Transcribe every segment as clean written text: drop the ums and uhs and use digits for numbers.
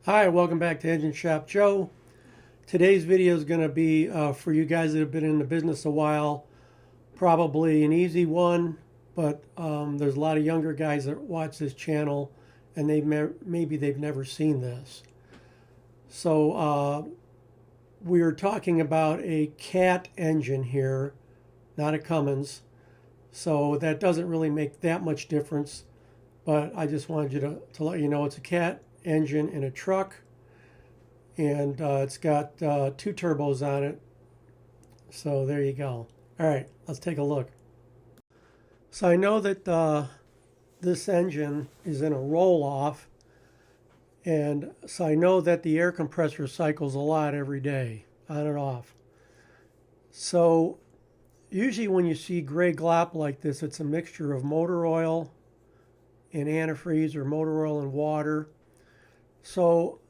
Hi, welcome back to Engine Shop Joe. Today's video is going to be for you guys that have been in the business a while, probably an easy one, but there's a lot of younger guys that watch this channel and maybe they've never seen this. So we're talking about a Cat engine here, not a Cummins. So that doesn't really make that much difference, but I just wanted you to let you know it's a Cat engine in a truck, and it's got two turbos on it. So there you go. All right, let's take a look. So I know that this engine is in a roll-off, and so I know that the air compressor cycles a lot every day, on and off. So usually when you see gray glop like this, it's a mixture of motor oil and antifreeze, or motor oil and water. So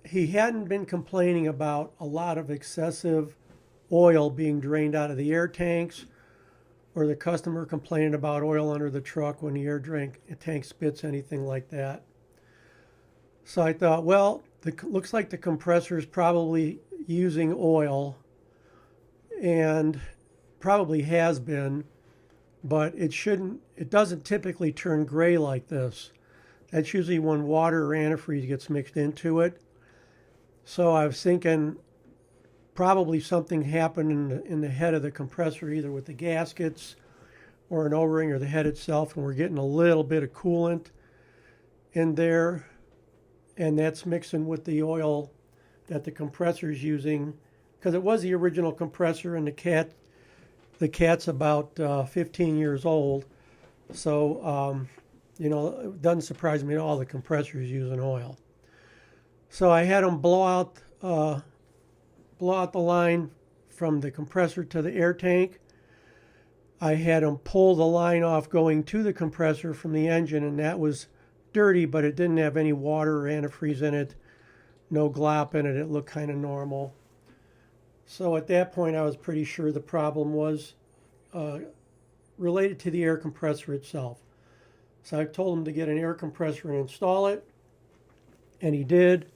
he hadn't been complaining about a lot of excessive oil being drained out of the air tanks, or the customer complaining about oil under the truck when the air tank spits, anything like that. So I thought, well, looks like the compressor is probably using oil, and probably has been, but it doesn't typically turn gray like this. That's usually when water or antifreeze gets mixed into it. So I was thinking probably something happened in the head of the compressor, either with the gaskets or an O-ring or the head itself, and we're getting a little bit of coolant in there, and that's mixing with the oil that the compressor is using, because it was the original compressor, and the Cat's about 15 years old. So it doesn't surprise me at all the compressor is using oil. So I had them blow out the line from the compressor to the air tank. I had them pull the line off going to the compressor from the engine, and that was dirty, but it didn't have any water or antifreeze in it, no glop in it. It looked kind of normal. So at that point, I was pretty sure the problem was related to the air compressor itself. So I told him to get an air compressor and install it, and he did.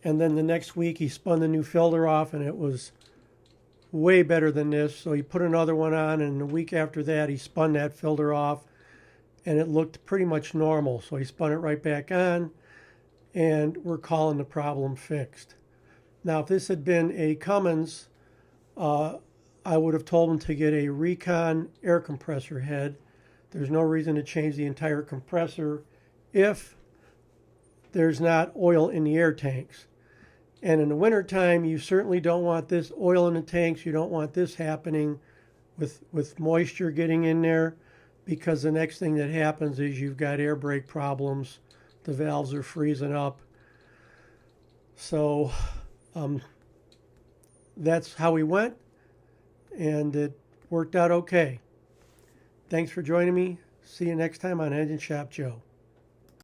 And then the next week he spun the new filter off, and it was way better than this. So he put another one on, and the week after that he spun that filter off, and it looked pretty much normal. So he spun it right back on, and we're calling the problem fixed. Now, if this had been a Cummins, I would have told him to get a Recon air compressor head. There's no reason to change the entire compressor if there's not oil in the air tanks. And in the wintertime, you certainly don't want this oil in the tanks. You don't want this happening with moisture getting in there, because the next thing that happens is you've got air brake problems. The valves are freezing up. So that's how we went, and it worked out okay. Thanks for joining me. See you next time on Engine Shop Joe.